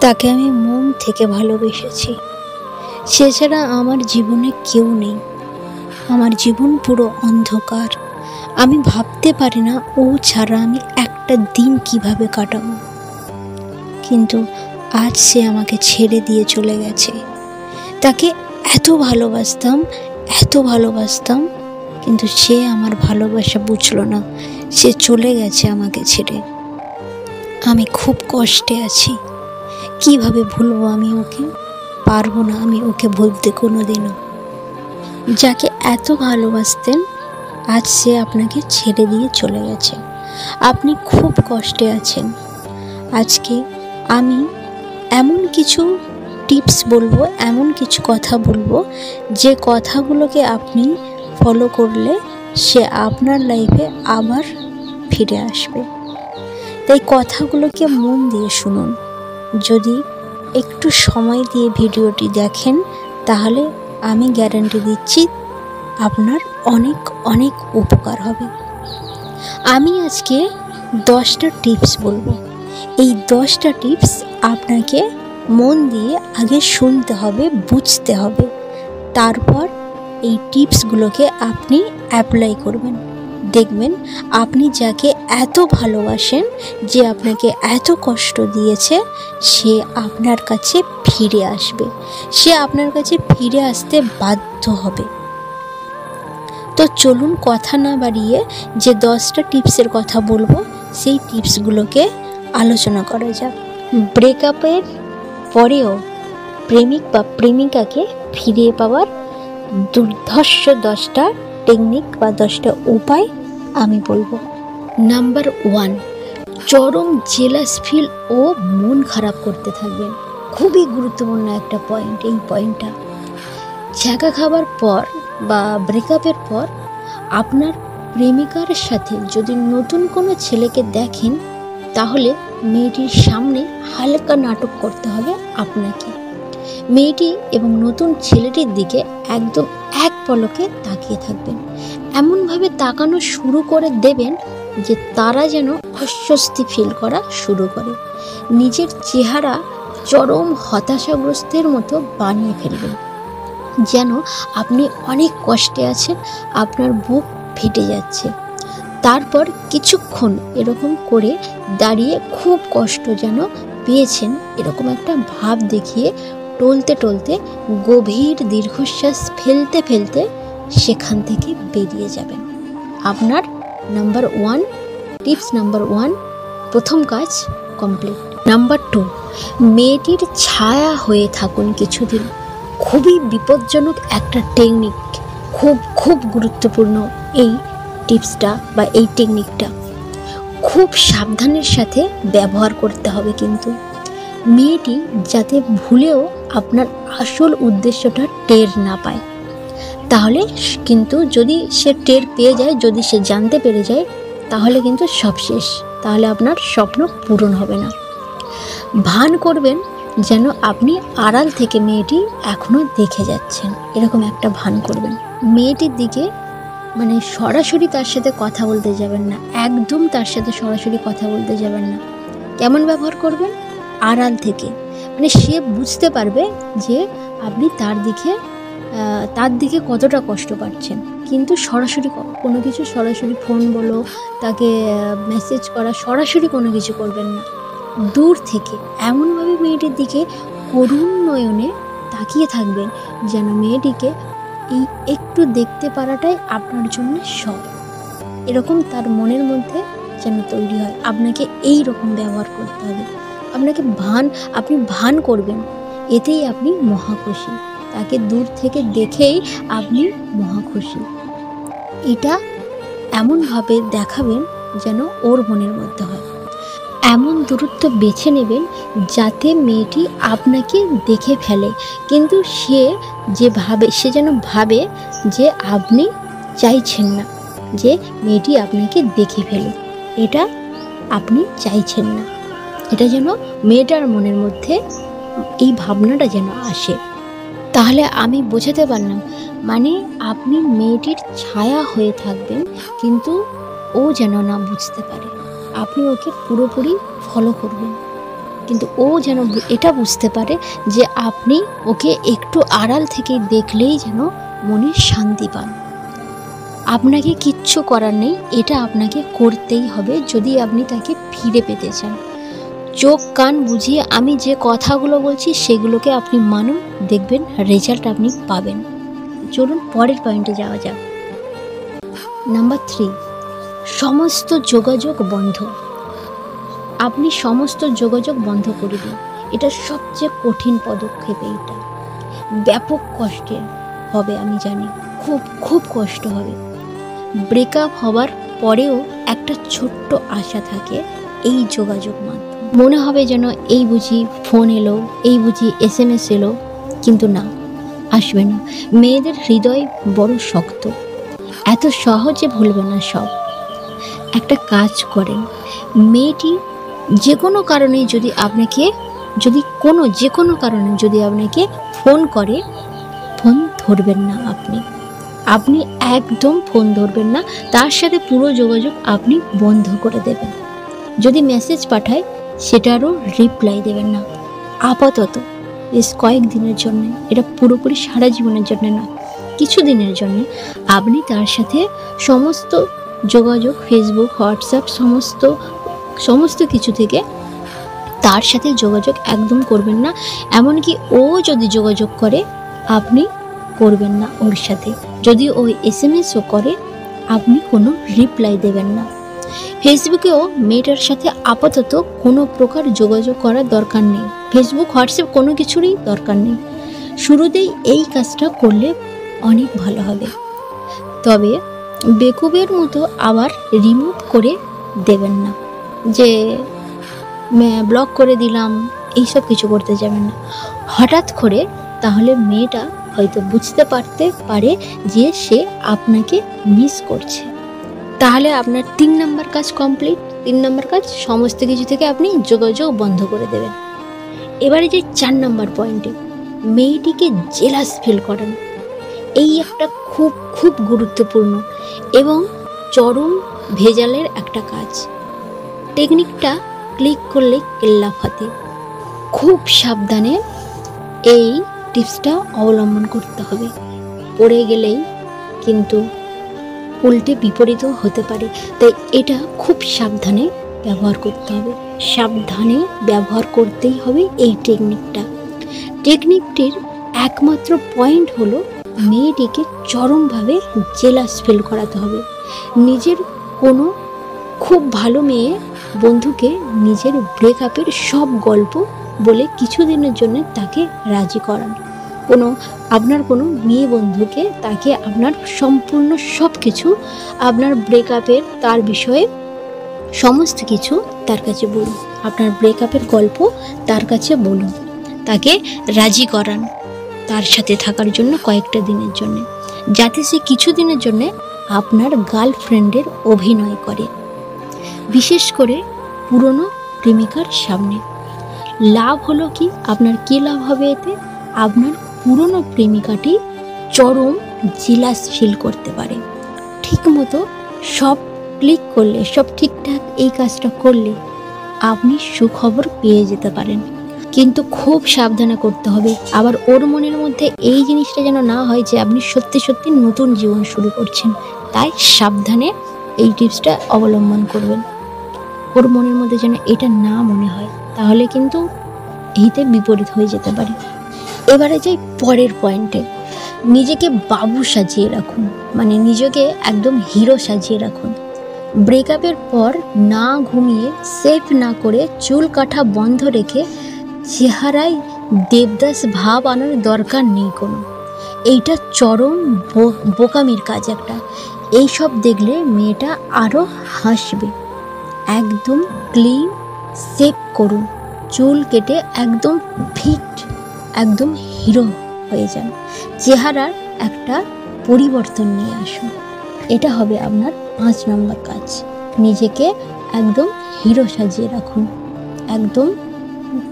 তাকে আমি মন থেকে ভালোবেসেছি। সে ছাড়া আমার জীবনে কেউ নেই। আমার জীবন পুরো অন্ধকার। আমি ভাবতে পারি না ও ছাড়া আমি একটা দিন কিভাবে কাটাবো। কিন্তু আজ সে আমাকে ছেড়ে দিয়ে চলে গেছে। তাকে এত ভালোবাসতাম, কিন্তু সে আমার ভালোবাসা বুঝলো না। সে চলে গেছে আমাকে ছেড়ে। আমি খুব কষ্টে আছি। কিভাবে ভুলবো আমি ওকে? পারবো না আমি ওকে ভুলতে কোনোদিনও। যাকে এত ভালোবাসতেন, আজ সে আপনাকে ছেড়ে দিয়ে চলে গেছে। আপনি খুব কষ্টে আছেন। আজকে আমি এমন কিছু টিপস বলবো, এমন কিছু কথা বলবো, যে কথাগুলোকে আপনি ফলো করলে সে আপনার লাইফে আবার ফিরে আসবে। তাই কথাগুলোকে মন দিয়ে শুনুন। যদি একটু সময় দিয়ে ভিডিওটি দেখেন, তাহলে আমি গ্যারান্টি দিচ্ছি আপনার অনেক অনেক উপকার হবে। আমি আজকে 10টা টিপস বলবো। এই 10টা টিপস আপনাকে মন দিয়ে আগে শুনতে হবে, বুঝতে হবে। তারপর এই টিপসগুলোকে আপনি অ্যাপ্লাই করবেন। দেখবেন আপনি যাকে এত ভালোবাসেন, যে আপনাকে এত কষ্ট দিয়েছে, সে আপনার কাছে ফিরে আসবে। সে আপনার কাছে ফিরে আসতে বাধ্য হবে। তো চলুন কথা না বাড়িয়ে যে 10টা টিপসের কথা বলবো, সেই টিপসগুলোকে আলোচনা করা যাক। ব্রেকআপের পরেও প্রেমিক বা প্রেমিকাকে ফিরিয়ে পাওয়ার দুর্ধর্ষ 10টা টেকনিক বা 10টা উপায় আমি বলবো। নাম্বার 1, চরম জেলাস ফিল ও মন খারাপ করতে থাকবেন। খুবই গুরুত্বপূর্ণ একটা পয়েন্ট এই পয়েন্টটা। ছ্যাঁকা খাবার পর বা ব্রেকআপের পর আপনার প্রেমিকার সাথে যদি নতুন কোনো ছেলেকে দেখেন, তাহলে মেয়েটির সামনে হালকা নাটক করতে হবে আপনাকে। মেয়েটি এবং নতুন ছেলেটির দিকে একদম এক পলকে তাকিয়ে থাকবেন। এমনভাবে তাকানো শুরু করে দেবেন যে তারা যেন অস্বস্তি ফিল করা শুরু করে। নিজের চেহারা চরম হতাশাগ্রস্তের মতো বানিয়ে ফেলবেন, যেন আপনি অনেক কষ্টে আছেন, আপনার বুক ফেটে যাচ্ছে। তারপর কিছুক্ষণ এরকম করে দাঁড়িয়ে খুব কষ্ট যেন পেয়েছেন এরকম একটা ভাব দেখিয়ে টলতে টলতে গভীর দীর্ঘশ্বাস ফেলতে ফেলতে সেখান থেকে বেরিয়ে যাবেন। আপনার টিপস নাম্বার 1, প্রথম কাজ কমপ্লিট। নাম্বার 2, মেয়েটির ছায়া হয়ে থাকুন কিছুদিন। খুবই বিপজ্জনক একটা টেকনিক, খুব গুরুত্বপূর্ণ এই টিপসটা বা এই টেকনিকটা। খুব সাবধানের সাথে ব্যবহার করতে হবে, কিন্তু মেয়েটি যাতে ভুলেও আপনার আসল উদ্দেশ্যটা টের না পায়। তাহলে কিন্তু যদি সে টের পেয়ে যায়, যদি সে জানতে পেরে যায়, তাহলে কিন্তু সব শেষ। তাহলে আপনার স্বপ্ন পূরণ হবে না। ভান করবেন যেন আপনি আড়াল থেকে মেয়েটি এখনো দেখে যাচ্ছেন, এরকম একটা ভান করবেন। মেয়েটির দিকে মানে সরাসরি তার সাথে কথা বলতে যাবেন না, একদম তার সাথে সরাসরি কথা বলতে যাবেন না। কেমন ব্যবহার করবেন? আড়াল থেকে, মানে সে বুঝতে পারবে যে আপনি তার দিকে কতটা কষ্ট পাচ্ছেন, কিন্তু সরাসরি কোনো কিছু, সরাসরি ফোন বলো, তাকে মেসেজ করা, সরাসরি কোনো কিছু করবেন না। দূর থেকে এমনভাবে মেয়েটির দিকে করুণ নয়নে তাকিয়ে থাকবেন যেন মেয়েটিকে এই একটু দেখতে পারাটাই আপনার জন্য সব, এরকম তার মনের মধ্যে যেন তৈরি হয়। আপনাকে এই রকম ব্যবহার করতে হবে। আপনি ভান করবেন, এতেই আপনি মহাখুশি। তাকে দূর থেকে দেখেই আপনি মহাখুশি। এটা এমনভাবে দেখাবেন যেন ওর মনের মধ্যে হয়। এমন দূরত্ব বেছে নেবেন যাতে মেয়েটি আপনাকে দেখে ফেলে, কিন্তু সে যেন ভাবে যে আপনি চাইছেন না যে মেয়েটি আপনাকে দেখে ফেলে। এটা আপনি চাইছেন না। এটা যেন মেয়েটার মনের মধ্যে এই ভাবনাটা যেন আসে। তাহলে আমি বোঝাতে পারলাম, মানে আপনি মেয়েটির ছায়া হয়ে থাকবেন, কিন্তু ও যেন না বুঝতে পারে। আপনি ওকে পুরোপুরি ফলো করবেন। কিন্তু ও যেন এটা বুঝতে পারে যে আপনি ওকে একটু আড়াল থেকে দেখলেই যেন মনে শান্তি পান। আপনাকে কিচ্ছু করার নেই, এটা আপনাকে করতেই হবে যদি আপনি তাকে ফিরে পেতে চান। চোখ কান বুঝিয়ে আমি যে কথাগুলো বলছি সেগুলোকে আপনি মানুন, দেখবেন রেজাল্ট আপনি পাবেন। চলুন পরের পয়েন্টে যাওয়া যাক। নাম্বার 3, সমস্ত যোগাযোগ বন্ধ। আপনি সমস্ত যোগাযোগ বন্ধ করে দিন। এটা সবচেয়ে কঠিন পদক্ষেপ। এইটা ব্যাপক কষ্টের হবে, আমি জানি, খুব খুব কষ্ট হবে। ব্রেকআপ হবার পরেও একটা ছোট্ট আশা থাকে, এই যোগাযোগ মাধ্যম। মনে হবে যেন এই বুঝি ফোন এলো, এই বুঝি SMS এলো, কিন্তু না, আসবে না। মেয়েদের হৃদয় বড় শক্ত, এত সহজে ভুলবে না সব। একটা কাজ করেন, মেয়েটি যে কোনো কারণে যদি আপনাকে যে কোনো কারণে যদি আপনাকে ফোন করে, ফোন ধরবেন না। আপনি একদম ফোন ধরবেন না, তার সাথে পুরো যোগাযোগ আপনি বন্ধ করে দেবেন। যদি মেসেজ পাঠায় সেটারও রিপ্লাই দেবেন না আপাতত, বেশ কয়েকদিনের জন্য। এটা পুরোপুরি সারা জীবনের জন্য না, কিছু দিনের জন্য আপনি তার সাথে সমস্ত যোগাযোগ, ফেসবুক, হোয়াটসঅ্যাপ, সমস্ত কিছু থেকে তার সাথে যোগাযোগ একদম করবেন না। এমনকি ও যদি যোগাযোগ করে আপনি করবেন না ওর সাথে। যদি ও SMS-ও করে আপনি কোনো রিপ্লাই দেবেন না। ফেসবুকেও মেয়েটার সাথে আপাতত কোনো প্রকার যোগাযোগ করার দরকার নেই। ফেসবুক, হোয়াটসঅ্যাপ কোনো কিছুরই দরকার নেই। শুরুতেই এই কাজটা করলে অনেক ভালো হবে। তবে বেকুবের মতো আবার রিমুভ করে দেবেন না, যে ব্লক করে দিলাম, এইসব কিছু করতে যাবেন না হঠাৎ করে। তাহলে মেয়েটা হয়তো বুঝতে পারে যে সে আপনাকে মিস করছে। তাহলে আপনার 3 নম্বর কাজ কমপ্লিট। 3 নম্বর কাজ, সমস্ত কিছু থেকে আপনি যোগাযোগ বন্ধ করে দেবেন। এবারে যে 4 নম্বর পয়েন্টে, মেয়েটিকে জেলাস ফিল করান। এই একটা খুব খুব গুরুত্বপূর্ণ এবং চরম ভেজালের একটা কাজ। টেকনিকটা ক্লিক করলে কেল্লা ফাতে। খুব সাবধানে এই টিপসটা অবলম্বন করতে হবে। পড়ে গেলেই কিন্তু উল্টে বিপরীতও হতে পারে, তাই এটা খুব সাবধানে ব্যবহার করতে হবে। সাবধানে ব্যবহার করতেই হবে এই টেকনিকটির একমাত্র পয়েন্ট হলো মেয়েটিকে চরমভাবে জেলাস ফিল করাতে হবে। নিজের কোনো খুব ভালো মেয়ে বন্ধুকে নিজের ব্রেকআপের সব গল্প বলে কিছুদিনের জন্য তাকে রাজি করান। আপনার কোনো মেয়ে বন্ধুকে তাকে আপনার সম্পূর্ণ সব কিছু, আপনার ব্রেকআপের তার বিষয়ে সমস্ত কিছু তার কাছে বলুন। আপনার ব্রেকআপের গল্প তার কাছে বলুন, তাকে রাজি করান তার সাথে থাকার জন্য কয়েকটা দিনের জন্য, যাতে সে কিছুদিনের জন্য আপনার গার্লফ্রেন্ডের অভিনয় করে, বিশেষ করে পুরনো প্রেমিকার সামনে। লাভ হলো কি, আপনার কী লাভ হবে এতে? আপনার পুরনো প্রেমিকাটি চরম জেলাস ফিল করতে পারে। ঠিকমতো সব ক্লিক করলে, সব ঠিকঠাক এই কাজটা করলে আপনি সুখবর পেয়ে যেতে পারেন। কিন্তু খুব সাবধানে করতে হবে। আবার ওর মনের মধ্যে এই জিনিসটা যেন না হয় যে আপনি সত্যি সত্যি নতুন জীবন শুরু করছেন। তাই সাবধানে এই টিপসটা অবলম্বন করবেন। ওর মনের মধ্যে যেন এটা না মনে হয়, তাহলে কিন্তু এইতে বিপরীত হয়ে যেতে পারে। এবারে যাই পরের পয়েন্টে। নিজেকে বাবু সাজিয়ে রাখুন, মানে নিজেকে একদম হিরো সাজিয়ে রাখুন। ব্রেকআপের পর না ঘুমিয়ে, সেভ না করে, চুল কাটা বন্ধ রেখে চেহারায় দেবদাস ভাব আনার দরকার নেই কোনো। এইটা চরম বোকামির কাজ একটা। এইসব দেখলে মেয়েটা আরও হাসবে। একদম ক্লিন সেভ করুন, চুল কেটে একদম ফিট, একদম হিরো হয়ে যান। চেহারার একটা পরিবর্তন নিয়ে আসুন। এটা হবে আপনার 5 নম্বর কাজ। নিজেকে একদম হিরো সাজিয়ে রাখুন। একদম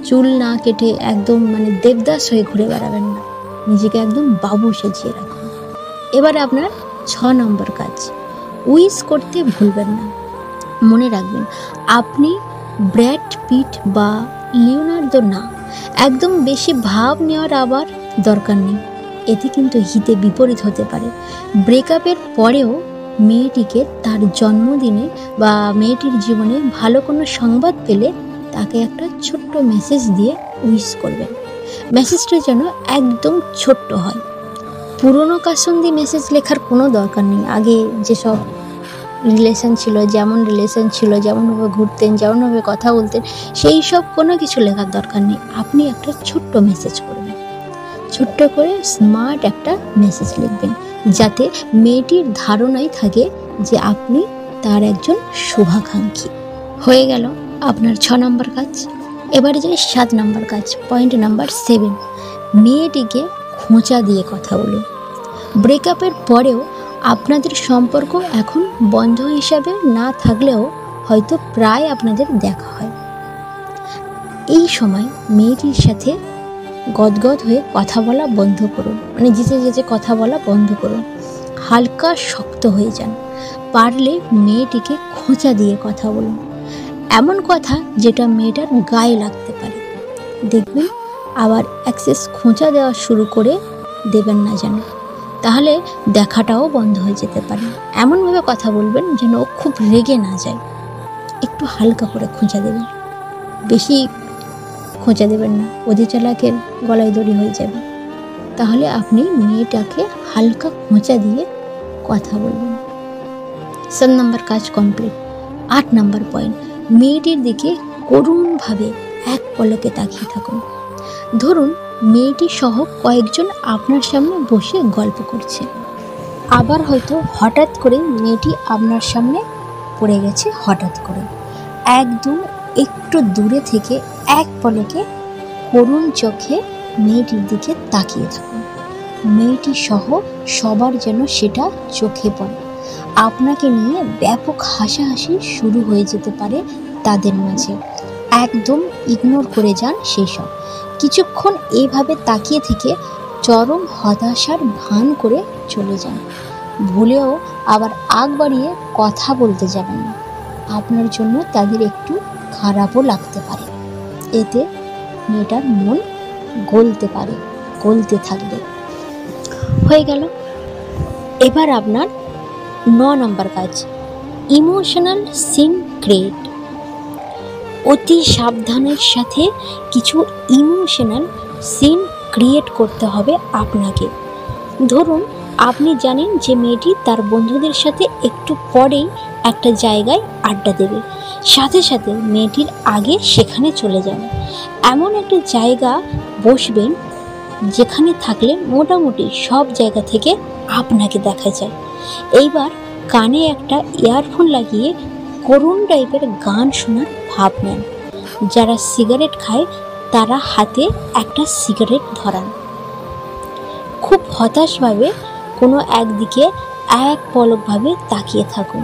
চুল না কেটে একদম মানে দেবদাস হয়ে ঘুরে বেড়াবেন না, নিজেকে একদম বাবু সাজিয়ে রাখুন। এবারে আপনার 6 নম্বর কাজ, উইশ করতে ভুলবেন না। মনে রাখবেন, আপনি ব্র্যাড পিট বা লিওনার্দো না, একদম বেশি ভাব নেওয়ার আবার দরকার নেই, এতে কিন্তু হিতে বিপরীত হতে পারে। ব্রেকআপের পরেও মেয়েটিকে তার জন্মদিনে বা মেয়েটির জীবনে ভালো কোনো সংবাদ পেলে তাকে একটা ছোট্ট মেসেজ দিয়ে উইশ করবেন। মেসেজটা যেন একদম ছোট্ট হয়। পুরনো কাসন্দি মেসেজ লেখার কোনো দরকার নেই। আগে যেসব রিলেশন ছিল, যেমনভাবে ঘুরতেন, যেমনভাবে কথা বলতেন, সেই সব কোনো কিছু লেখার দরকার নেই। আপনি একটা ছোট্ট মেসেজ করবেন, ছোট্ট করে স্মার্ট একটা মেসেজ লিখবেন, যাতে মেয়েটির ধারণাই থাকে যে আপনি তার একজন শুভাকাঙ্ক্ষী। হয়ে গেল আপনার 6 নম্বর কাজ। এবারে যাই 7 নম্বর কাজ, পয়েন্ট নাম্বার 7। মেয়েটিকে খোঁচা দিয়ে কথা বলুন। ব্রেকআপের পরেও আপনাদের সম্পর্ক এখন বন্ধ হিসাবে না থাকলেও হয়তো প্রায় আপনাদের দেখা হয়। এই সময় মেয়েটির সাথে গদগদ হয়ে কথা বলা বন্ধ করুন, মানে যেচে যেচে কথা বলা বন্ধ করুন। হালকা শক্ত হয়ে যান। পারলে মেয়েটিকে খোঁচা দিয়ে কথা বলুন, এমন কথা যেটা মেয়েটার গায়ে লাগতে পারে। দেখবেন আবার অ্যাক্সেস খোঁচা দেওয়া শুরু করে দেবেন না যেন, তাহলে দেখাটাও বন্ধ হয়ে যেতে পারে। এমনভাবে কথা বলবেন যেন ও খুব রেগে না যায়। একটু হালকা করে খোঁচা দেবেন, বেশি খোঁচা দেবেন না, অধি চালাকের গলায় দড়ি হয়ে যাবে। তাহলে আপনি মেয়েটাকে হালকা খোঁচা দিয়ে কথা বলবেন। 7 নম্বর কাজ কমপ্লিট। 8 নম্বর পয়েন্ট, মেয়েটির দিকে করুণভাবে এক পলকে তাকিয়ে থাকুন। ধরুন মেয়েটি সহ কয়েকজন আপনার সামনে বসে গল্প করছে। আবার হয়তো হঠাৎ করে মেয়েটি আপনার সামনে পড়ে গেছে। হঠাৎ করে একদম একটু দূরে থেকে এক পলকে করুণ চোখে মেয়েটির দিকে তাকিয়ে থাকুন। মেয়েটি সহ সবার যেন সেটা চোখে পড়ে। আপনাকে নিয়ে ব্যাপক হাসাহাসি শুরু হয়ে যেতে পারে তাদের মাঝে। একদম ইগনোর করে যান সেই সব। কিছুক্ষণ এইভাবে তাকিয়ে থেকে চরম হতাশার ভান করে চলে যান। ভুলেও আবার আগ বাড়িয়ে কথা বলতে যাবেন না। আপনার জন্য তাদের একটু খারাপও লাগতে পারে। এতে মেয়েটার মন গলতে থাকবে। হয়ে গেল। এবার আপনার 9 নম্বর কাজ, ইমোশনাল সিন ক্রিয়েট। অতি সাবধানের সাথে কিছু ইমোশনাল সিন ক্রিয়েট করতে হবে আপনাকে। ধরুন আপনি জানেন যে মেয়েটি তার বন্ধুদের সাথে একটু পরেই একটা জায়গায় আড্ডা দেবে। সাথে সাথে মেয়েটির আগে সেখানে চলে যাবেন। এমন একটা জায়গা বসবেন যেখানে থাকলে মোটামুটি সব জায়গা থেকে আপনাকে দেখা যায়। এইবার কানে একটা ইয়ারফোন লাগিয়ে করুণ টাইপের গান শোনার ভাব নেন। যারা সিগারেট খায় তারা হাতে একটা সিগারেট ধরান। খুব হতাশভাবে কোনো একদিকে এক পলকভাবে তাকিয়ে থাকুন।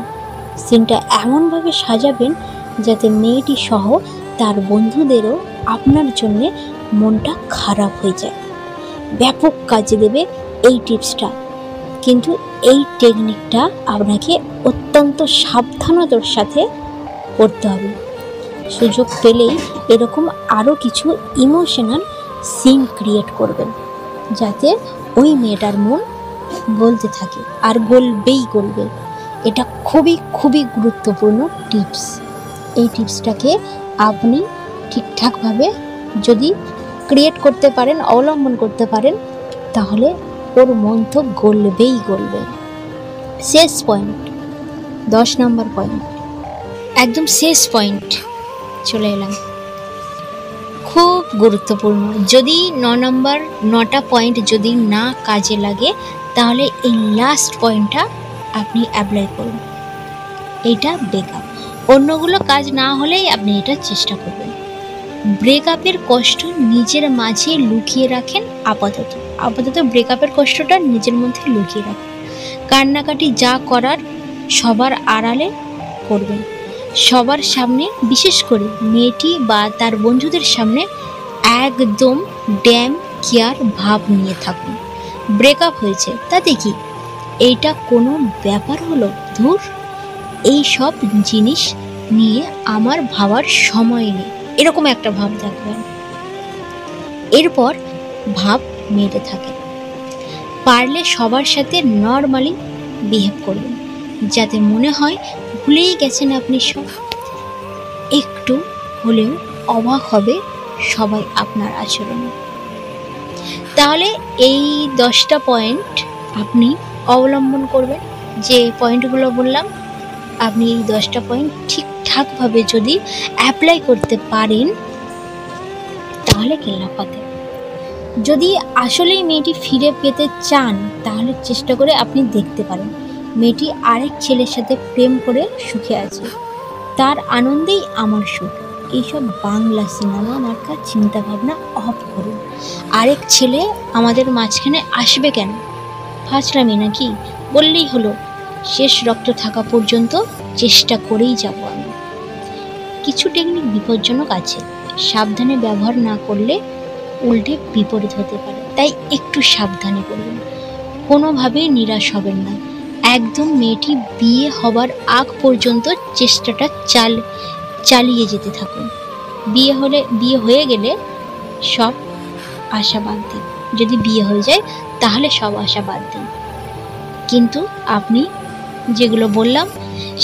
সিনটা এমনভাবে সাজাবেন যাতে মেয়েটি সহ তার বন্ধুদেরও আপনার জন্যে মনটা খারাপ হয়ে যায়। ব্যাপক কাজে দেবে এই টিপসটা, কিন্তু এই টেকনিকটা আপনাকে অত্যন্ত সাবধানতার সাথে করতে হবে। সুযোগ পেলেই এরকম আরও কিছু ইমোশনাল সিন ক্রিয়েট করবেন, যাতে ওই মেয়েটার মন গলতে থাকে, আর গলবে। এটা খুবই গুরুত্বপূর্ণ টিপস। এই টিপসটাকে আপনি ঠিকঠাকভাবে যদি ক্রিয়েট করতে পারেন, অবলম্বন করতে পারেন, তাহলে ওর মন তো গলবে। শেষ পয়েন্ট, 10 নম্বর পয়েন্ট, একদম শেষ পয়েন্ট চলে এলাম। খুব গুরুত্বপূর্ণ। যদি 9টা পয়েন্ট যদি না কাজে লাগে, তাহলে এই লাস্ট পয়েন্টটা আপনি অ্যাপ্লাই করুন। এটা ব্রেকআপ। অন্যগুলো কাজ না হলেই আপনি এটা চেষ্টা করবেন। ব্রেকআপের কষ্ট নিজের মাঝে লুকিয়ে রাখেন। আপাতত ব্রেকআপের কষ্টটা নিজের মধ্যে লুকিয়ে রাখেন। কান্নাকাটি যা করার সবার আড়ালে করবেন। সবার সামনে, বিশেষ করে মেয়েটি বা তার বন্ধুদের সামনে একদম ড্যাম কেয়ার ভাব নিয়ে থাকুন। ব্রেকআপ হয়েছে তাতে কি, এইটা কোনো ব্যাপার হলো? ধুর, এই সব জিনিস নিয়ে আমার ভাবার সময় নেই, এরকম একটা ভাব দেখবেন। এরপর ভাব মেরে থাকে। পারলে সবার সাথে নর্মালি বিহেভ করবেন, যাতে মনে হয় ভুলেই গেছেন আপনি সব। একটু হলেও অবাক হবে সবাই আপনার আচরণে। তাহলে এই 10টা পয়েন্ট আপনি অবলম্বন করবেন। যে পয়েন্টগুলো বললাম, আপনি এই 10টা পয়েন্ট ঠিকঠাকভাবে যদি অ্যাপ্লাই করতে পারেন তাহলে কেল্লা ফতে। যদি আসলেই মেয়েটি ফিরে পেতে চান তাহলে চেষ্টা করে আপনি দেখতে পারেন মেয়েটি আরেক ছেলের সাথে প্রেম করে সুখে আছে, তার আনন্দেই আমার সুখ। এইসব বাংলা সিনেমা মার্কা চিন্তাভাবনা অফ করুন। আরেক ছেলে আমাদের মাঝখানে আসবে কেন? ফাজলামি নাকি? বললেই হলো, শেষ রক্ত থাকা পর্যন্ত চেষ্টা করেই যাব আমি। কিছু টেকনিক বিপজ্জনক আছে, সাবধানে ব্যবহার না করলে উল্টে বিপরীত হতে পারে, তাই একটু সাবধানে করবেন। কোনোভাবেই নিরাশ হবেন না। একদম মেয়েটি বিয়ে হবার আগ পর্যন্ত চেষ্টাটা চালিয়ে যেতে থাকুন। বিয়ে হয়ে গেলে সব আশা বাদ দিন। যদি বিয়ে হয়ে যায় তাহলে সব আশা বাদ দিন। কিন্তু আপনি যেগুলো বললাম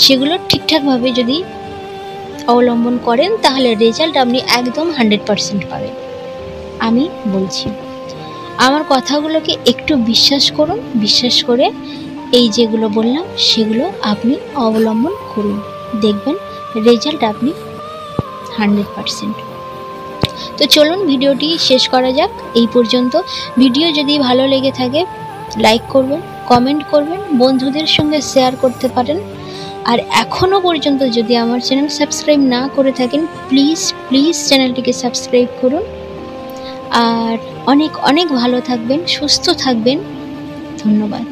সেগুলো ঠিকঠাকভাবে যদি অবলম্বন করেন তাহলে রেজাল্ট আপনি একদম 100% পাবেন। আমি বলছি, আমার কথাগুলোকে একটু বিশ্বাস করুন। বিশ্বাস করে এই যেগুলো বললাম সেগুলো আপনি অবলম্বন করুন, দেখবেন রেজাল্ট আপনি 100%। তো চলুন ভিডিওটি শেষ করা যাক এই পর্যন্ত। ভিডিও যদি ভালো লেগে থাকে লাইক করবেন, কমেন্ট করবেন, বন্ধুদের সঙ্গে শেয়ার করতে পারেন। আর এখনও পর্যন্ত যদি আমার চ্যানেল সাবস্ক্রাইব না করে থাকেন প্লিজ চ্যানেলটিকে সাবস্ক্রাইব করুন। আর অনেক অনেক ভালো থাকবেন, সুস্থ থাকবেন। ধন্যবাদ।